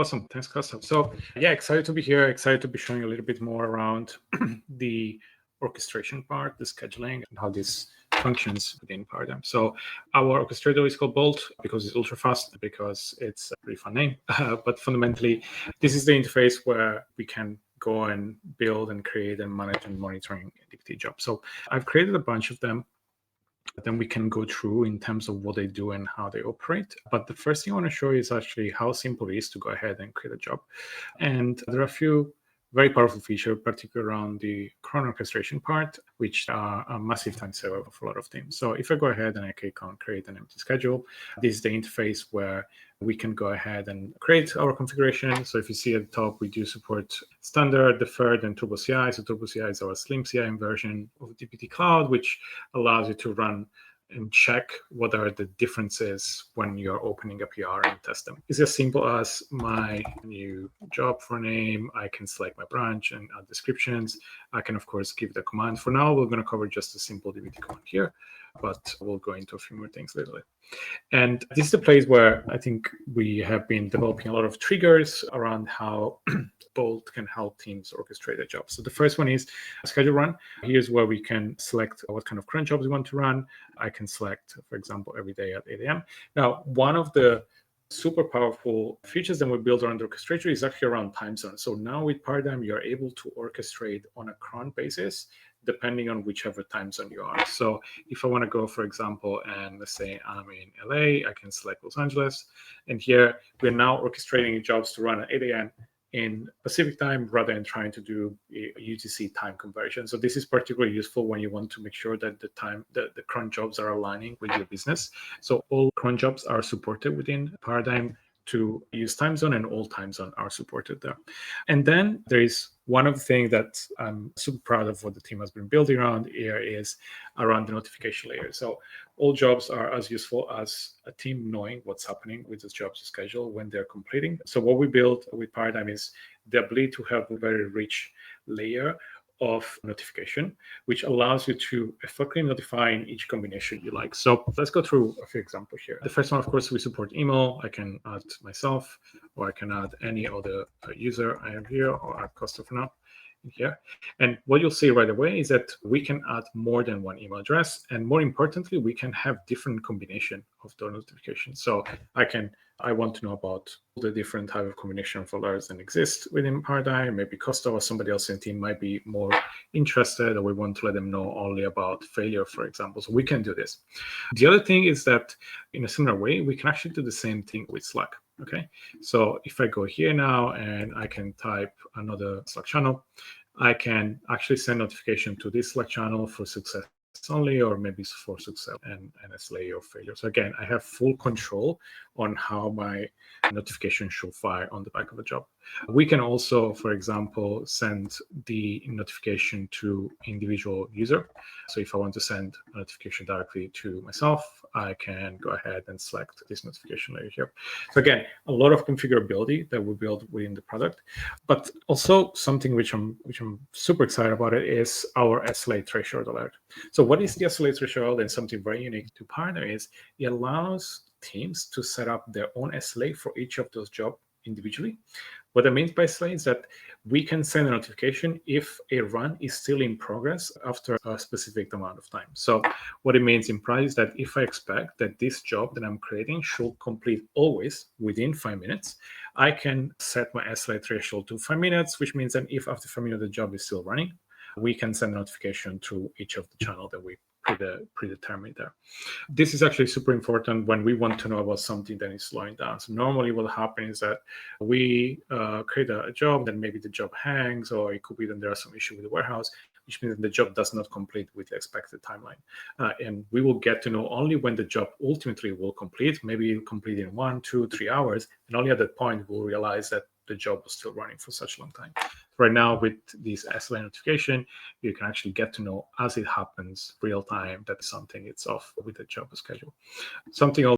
Awesome. Thanks, Costa. So yeah, excited to be here. Excited to be showing a little bit more around the orchestration part, the scheduling, and how this functions within Paradime. So our orchestrator is called Bolt because it's ultra fast, because it's a pretty fun name. But fundamentally, this is the interface where we can go and build and create and manage and monitoring DBT jobs. So I've created a bunch of them. Then we can go through in terms of what they do and how they operate. But the first thing I want to show you is actually how simple it is to go ahead and create a job. And there are a few very powerful features, particularly around the cron orchestration part, which are a massive time saver for a lot of teams. So if I go ahead and I click on create an empty schedule, this is the interface where we can go ahead and create our configuration. So if you see at the top, we do support standard, deferred, and turbo CI. So turbo CI is our slim CI version of DBT Cloud, which allows you to run and check what are the differences when you're opening a PR and test them. It's as simple as my new job for name. I can select my branch and add descriptions. I can, of course, give the command. For now, we're going to cover just a simple DBT command here, but we'll go into a few more things later. And this is the place where I think we have been developing a lot of triggers around how Bolt can help teams orchestrate their jobs. So the first one is a schedule run. Here's where we can select what kind of cron jobs we want to run. I can select, for example, every day at 8 a.m. Now, one of the super powerful features that we build around orchestration is actually around time zone. So now with Paradime, you're able to orchestrate on a cron basis, depending on whichever time zone you are. So if I want to go, for example, and let's say I'm in LA, I can select Los Angeles. And here we're now orchestrating jobs to run at 8 a.m. in Pacific time rather than trying to do a UTC time conversion. So this is particularly useful when you want to make sure that the cron jobs are aligning with your business. So all cron jobs are supported within Paradime to use time zone, and all time zone are supported there. And then there is one of the things that I'm super proud of what the team has been building around here is around the notification layer. So all jobs are as useful as a team knowing what's happening with the jobs schedule when they're completing. So what we built with Paradime is the ability to have a very rich layer of notification, which allows you to effectively notify in each combination you like. So let's go through a few examples here. The first one, of course, we support email. I can add myself, or I can add any other user I have here, or add Costa for now in here. And what you'll see right away is that we can add more than one email address. And more importantly, we can have different combination of those notifications. So I want to know about all the different type of combination of alerts that exist within Paradime. Maybe Costa or somebody else in the team might be more interested, or we want to let them know only about failure, for example. So we can do this. The other thing is that in a similar way, we can actually do the same thing with Slack. Okay, so if I go here now and I can type another Slack channel, I can actually send notification to this Slack channel for success only, or maybe for success and SLA or failure. So again, I have full control on how my notification should fire on the back of a job. We can also, for example, send the notification to individual user. So if I want to send a notification directly to myself, I can go ahead and select this notification layer here. So again, a lot of configurability that we build within the product, but also something which I'm super excited about it is our SLA threshold alert. So what is the SLA threshold? And something very unique to Paradime is it allows teams to set up their own SLA for each of those jobs individually. What that means by SLA is that we can send a notification if a run is still in progress after a specific amount of time. So what it means in practice is that if I expect that this job that I'm creating should complete always within 5 minutes, I can set my SLA threshold to 5 minutes, which means that if after 5 minutes the job is still running, we can send a notification to each of the channels that we predetermined there. This is actually super important when we want to know about something that is slowing down. So normally what happens is that we create a job, then maybe the job hangs, or it could be that there are some issue with the warehouse, which means that the job does not complete with the expected timeline. And we will get to know only when the job ultimately will complete. Maybe it'll complete in 1, 2, 3 hours. And only at that point, we'll realize that the job was still running for such a long time. Right now, with this SLA notification, you can actually get to know as it happens real time that something is off with the job schedule. Something else